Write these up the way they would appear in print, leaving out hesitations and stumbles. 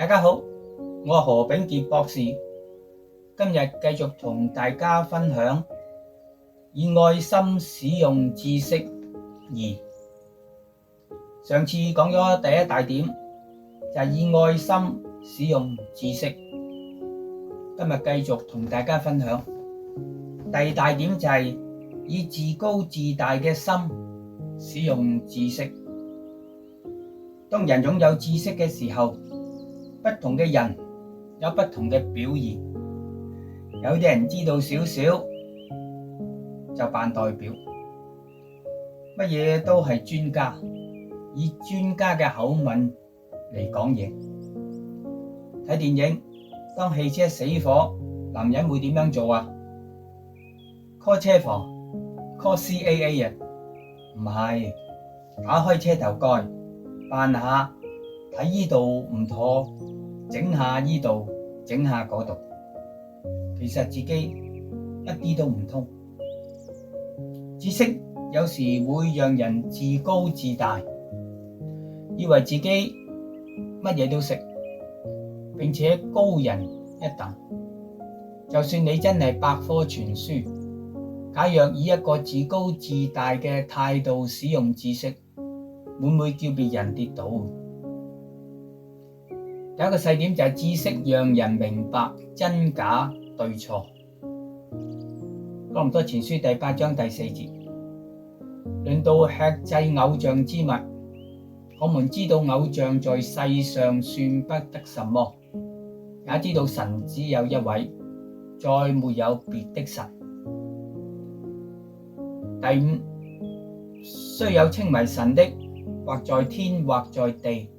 家好，我係何炳傑博士，今日繼續同大家分享以愛心使用知識2。上次講咗第一大點，就係以愛心使用知識。今日繼續同大家分享第二大點，就係以自高自大嘅心使用知識。當人擁有知識嘅時候，不同嘅人有不同嘅表現。有啲人知道少少就扮代表，乜嘢都係專家，以專家嘅口吻嚟講嘢。睇電影，當汽車死火，男人會點樣做啊？call 車房 call CAA 啊？唔係，打開車頭蓋，扮下睇依度唔妥，整下依度，整下嗰度，其實自己一啲都唔通。知識有時會讓人自高自大，以為自己乜嘢都識，並且高人一等。就算你真係百科全書，假若以一個自高自大嘅態度使用知識，會唔會叫別人跌倒？第一個細點就係知識讓人明白真假對錯。哥林多前書第8章第4節，論到吃祭偶像之物，我們知道偶像在世上算不得什麼，也知道神只有一位，再沒有別的神。第5，雖有稱為神的，或在天或在地，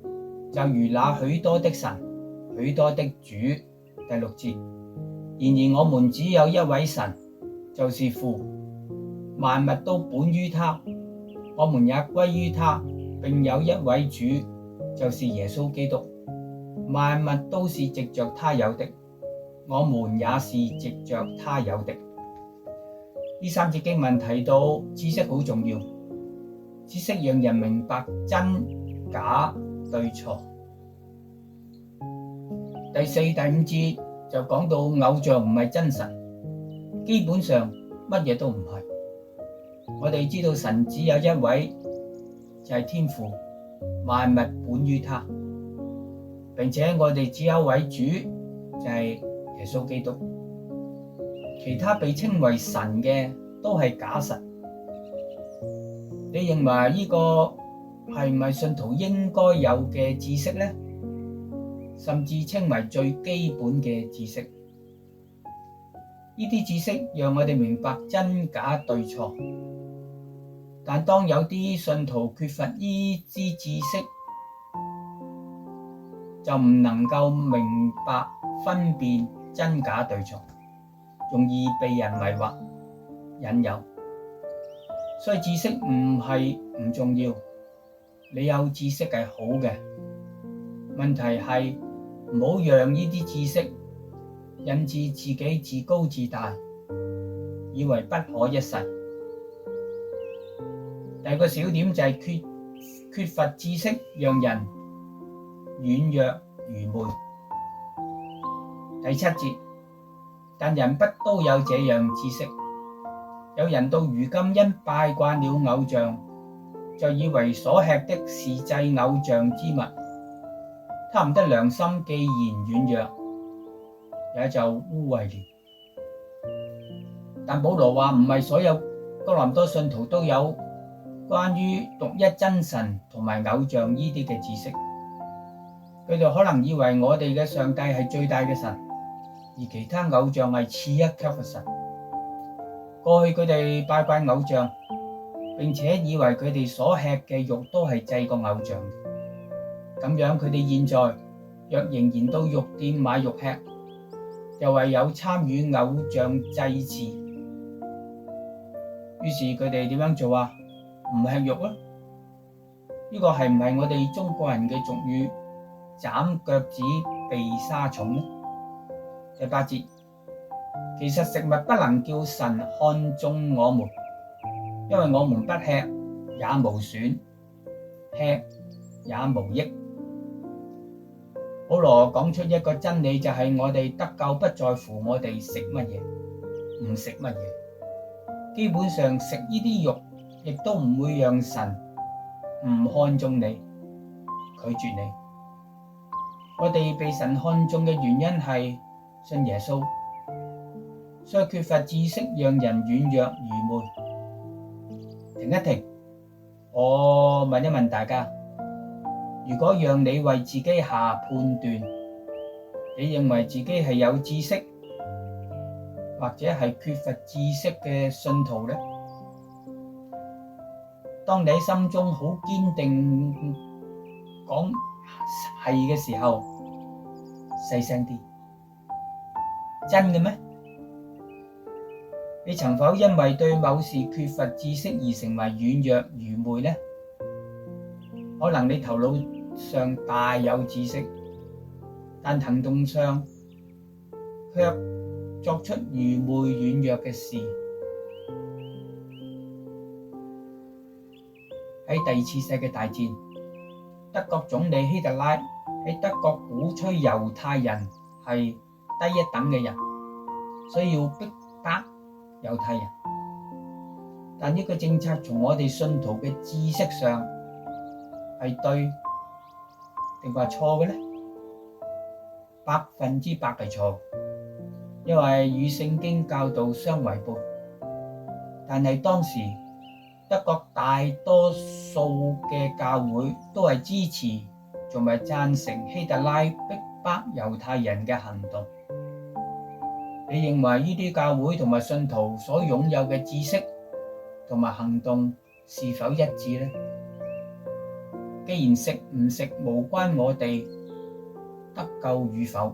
就如那許多的神，許多的主。第6節，然而我們只有一位神，就是父，萬物都本於他，我們也歸於他，並有一位主，就是耶穌基督。萬物都是藉着他有的，我們也是藉着他有的。呢3節經文提到知識好重要，知識讓人明白真假對錯。第4、第5節就講到偶像唔係真神，基本上乜嘢都唔係。我哋知道神只有一位，就係天父，萬物本於他，並且我哋只有一位主，就係耶穌基督。其他被稱為神嘅都係假神。你認為呢個係唔係信徒應該有嘅知識呢？甚至稱為最基本嘅知識。呢啲知識讓我哋明白真假對錯。但當有啲信徒缺乏呢啲知識，就唔能夠明白分辨真假對錯，容易被人迷惑引誘。所以知識唔係唔重要，你有知識係好嘅，問題係唔好讓呢啲知識引致自己自高自大，以為不可一世。第二個小點就係缺乏知識，讓人軟弱愚昧。第7節，但人不都有這樣知識？有人到如今因拜慣了偶像，就以為所吃的是祭偶像之物，他們的良心既然軟弱，也就污穢了。但保羅話唔係所有哥林多信徒都有關於獨一真神同埋偶像呢啲嘅知識。佢哋可能以為我哋嘅上帝係最大嘅神，而其他偶像係次一級嘅神。過去佢哋拜慣偶像，並且以為佢哋所吃嘅肉都係祭過偶像。咁樣佢哋現在若仍然到肉店買肉吃，就唯有參與偶像祭祀。於是佢哋點樣做啊？唔吃肉啊？呢個係唔係我哋中國人嘅俗語斬腳趾避沙蟲呢？第8節，其實食物不能叫神看中我們，因為我們不吃也無損，吃也無益。保羅講出一個真理，就係我哋得救不在乎我哋食乜嘢，唔食乜嘢。基本上食呢啲肉，亦都唔會讓神唔看重你，拒絕你。我哋被神看重嘅原因係信耶穌，所以缺乏知識讓人軟弱愚昧。停一停，我問一問大家，如果讓你為自己下判斷，你認為自己係有知識，或者係缺乏知識嘅信徒呢？當你喺心中好堅定講係嘅時候，細聲啲，真嘅咩？你曾否因為對某事缺乏知識而成為軟弱愚昧呢？可能你頭腦上大有知識，但行動上卻作出愚昧軟弱嘅事。喺第二次世界大戰，德國總理希特拉喺德國鼓吹猶太人係低一等嘅人，所以要逼迫猶太人。但呢個政策從我哋信徒嘅知識上係對定話錯嘅呢？100%係錯，因為與聖經教導相違背。但係當時德國大多數嘅教會都係支持同埋贊成希特拉逼迫猶太人嘅行動。你認為呢啲教會同埋信徒所擁有嘅知識同埋行動是否一致呢？既然食唔食無關我哋得救與否，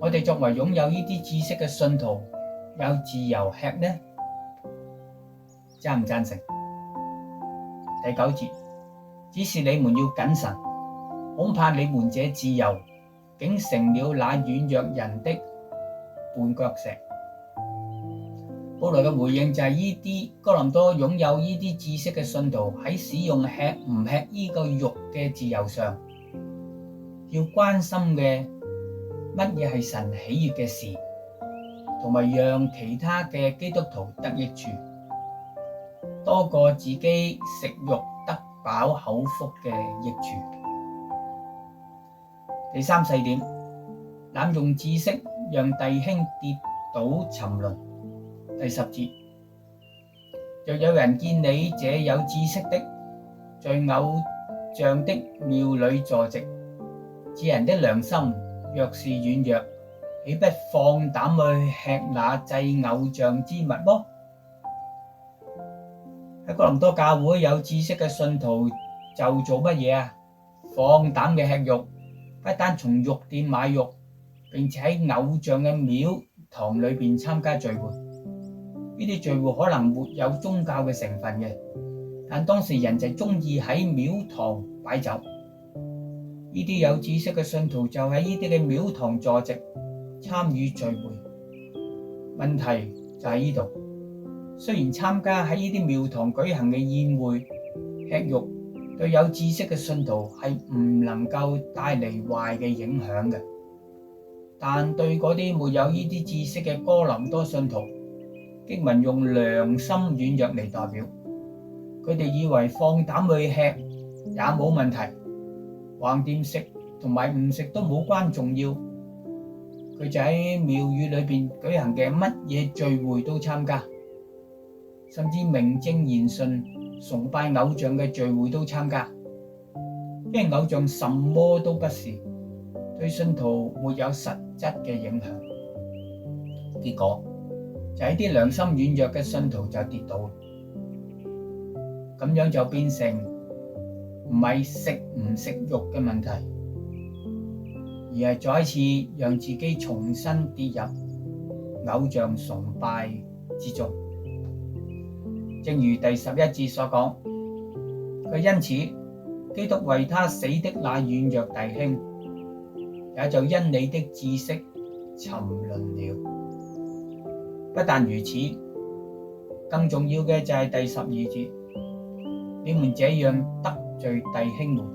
我哋作為擁有呢啲知識嘅信徒，有自由吃呢？贊唔贊成？第9節，只是你們要謹慎，恐怕你們這自由竟成了那軟弱人的絆腳石。保羅嘅回應就係呢啲哥林多擁有呢啲知識嘅信徒喺使用吃唔吃呢個肉嘅自由上，要關心嘅乜嘢係神喜悅嘅事，同埋讓其他嘅基督徒得益處，多過自己食肉得飽口福嘅益處。第3、4點，濫用知識讓弟兄跌倒沉淪。第10節，若有人見你這有知識的，在偶像的廟裏坐席，這人的良心若是軟弱，豈不放膽去吃那祭偶像之物麼？喺哥林多教會有知識嘅信徒就做乜嘢啊？放膽嘅吃肉，不單從肉店買肉，並且喺偶像嘅廟堂裏邊參加聚會。呢啲聚會可能沒有宗教嘅成分嘅，但當時人就鍾意喺廟堂擺酒。呢啲有知識嘅信徒就喺呢啲嘅廟堂坐席參與聚會。問題就喺呢度，雖然參加喺呢啲廟堂舉行嘅宴會吃肉，對有知識嘅信徒係唔能夠帶嚟壞嘅影響嘅，但對嗰啲沒有呢啲知識嘅哥林多信徒，經文用良心軟弱嚟代表，佢哋以為放膽去吃也冇問題，橫掂食同埋唔食都冇關重要，佢就喺廟宇裏邊舉行嘅乜嘢聚會都參加，甚至名正言順崇拜偶像嘅聚會都參加，因為偶像什麼都不是，對信徒沒有實質嘅影響。結果就係啲良心軟弱嘅信徒就跌倒，咁樣就變成唔係食唔食肉嘅問題，而係再一次讓自己重新跌入偶像崇拜之中。正如第11節所講，佢因此基督為他死的那軟弱弟兄，也就因你的知識沉淪了。不但如此，更重要嘅就係第12節，你們這樣得罪弟兄們，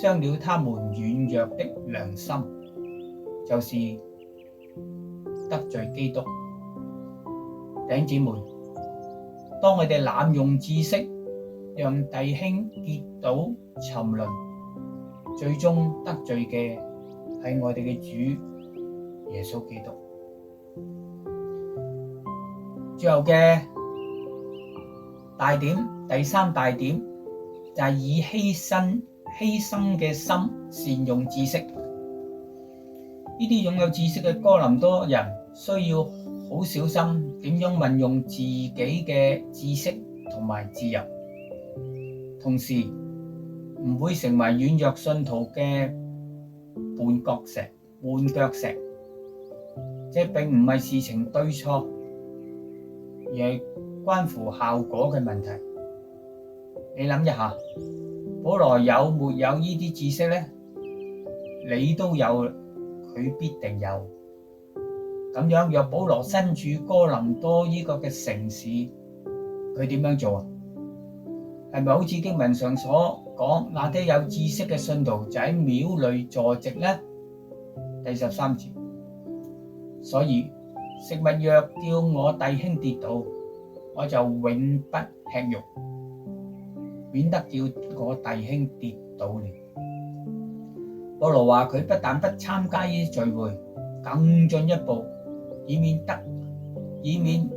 傷了他們軟弱的良心，就是得罪基督。弟兄姊妹，當我哋濫用知識，讓弟兄跌倒沉淪，最終得罪嘅係我哋嘅主耶穌基督。最後嘅大點，第三大點就係以犧牲嘅心善用知識。呢啲擁有知識嘅哥林多人需要好小心點樣運用自己嘅知識同埋自由，同時唔會成為軟弱信徒嘅絆腳石。這並唔係事情對錯，而係關乎效果嘅問題。你諗一下，保羅有沒有呢啲知識呢？你都有，佢必定有。咁樣，若保羅身處哥林多呢個嘅城市，佢點樣做啊？係咪好似經文上所講，那啲有知識嘅信徒就喺廟裏坐席呢？第13節，所以食物若叫我弟兄跌倒，我就永不吃肉，免得叫我弟兄跌倒了。保羅話佢不但不參加呢啲聚會，更進一步，以免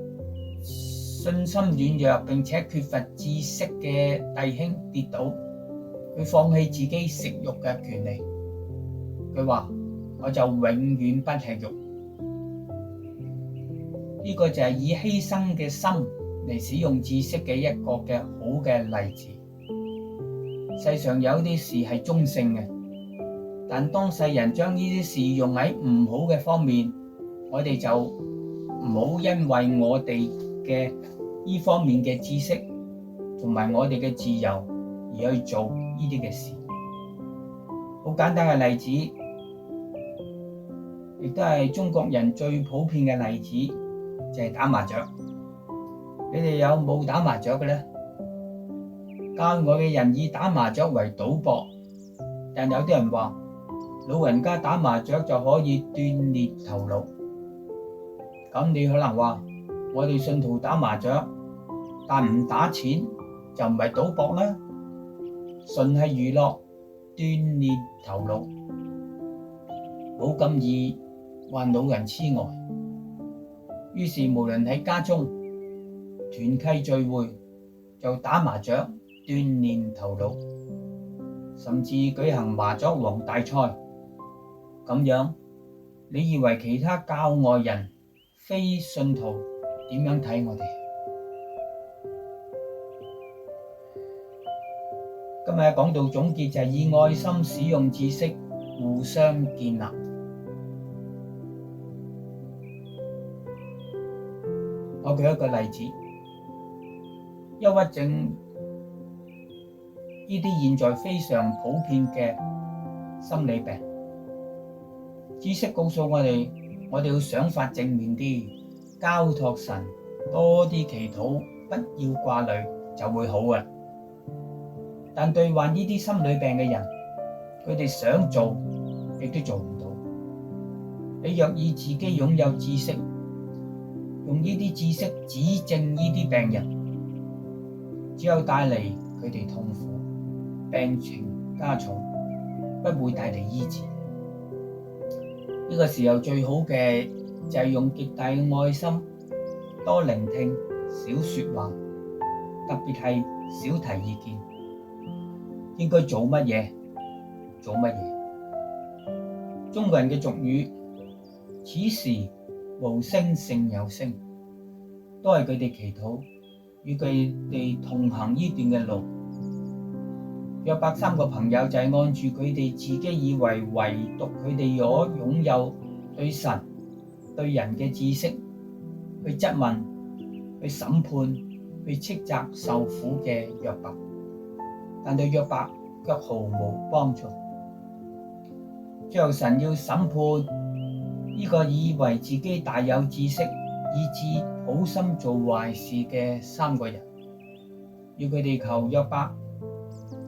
信心軟弱並且缺乏知識嘅弟兄跌倒，佢放棄自己食肉嘅權利。佢話我就永遠不吃肉。呢個就係以犧牲嘅心嚟使用知識嘅一個嘅好嘅例子。世上有啲事係中性嘅，但當世人將呢啲事用喺唔好嘅方面，我哋就唔好因為我哋嘅呢方面嘅知識同埋我哋嘅自由而去做呢啲嘅事。好簡單嘅例子，亦都係中國人最普遍嘅例子，就係打麻雀。你哋有冇打麻雀嘅呢？教外嘅人以打麻雀為賭博，但有啲人話老人家打麻雀就可以鍛鍊頭腦。咁你可能話我哋信徒打麻雀，但唔打錢就唔係賭博啦，純係娛樂鍛鍊頭腦，冇咁易患老人痴呆。於是無論喺家中團契聚會就打麻雀鍛鍊頭腦，甚至舉行麻雀王大賽。咁樣你以為其他教外人非信徒點樣睇我哋？今日講到總結就係以愛心使用知識，互相建立。我舉一個例子，憂鬱症呢啲現在非常普遍嘅心理病。知識告訴我哋要想法正面啲，交託神，多啲祈禱，不要掛慮，就會好啊。但對患呢啲心理病嘅人，佢哋想做，亦都做唔到。你若以自己擁有知識，用呢啲知識指正呢啲病人，只有帶嚟佢哋痛苦，病情加重，不會帶嚟醫治。呢個時候最好嘅就係用極大嘅愛心，多聆聽，少說話，特別係少提意見。應該做乜嘢，做乜嘢。中國人嘅俗語，此時無聲勝有聲，都係佢哋祈禱，與佢哋同行呢段嘅路。約伯3個朋友就係按住佢哋自己以為唯獨佢哋所擁有對神對人嘅知識，去質問、去審判、去斥責受苦嘅約伯，但對約伯卻毫無幫助。最後神要審判呢個以為自己大有知識，以致好心做壞事嘅3個人，要佢哋求約伯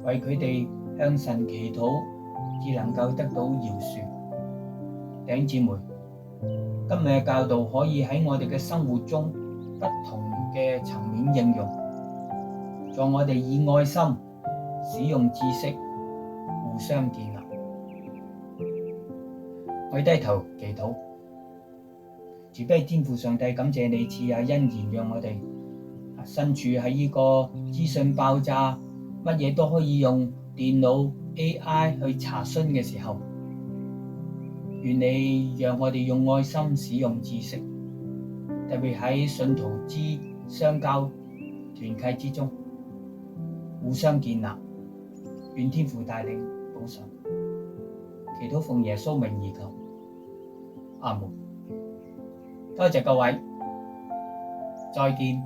為佢哋向神祈禱，至能夠得到饒恕。弟兄姊妹，今日嘅教導可以喺我哋嘅生活中不同嘅層面應用，在我哋以愛心使用知識，互相建立。我哋低頭祈禱，慈悲天父上帝，感謝你賜下恩言，讓我哋身處喺呢個資訊爆炸，乜嘢都可以用電腦 AI 去查詢嘅時候，願你讓我哋用愛心使用知識，特別喺信徒之相交團契之中互相建立。願天父帶領保守，祈禱奉耶穌名而求，阿門。多謝各位，再見。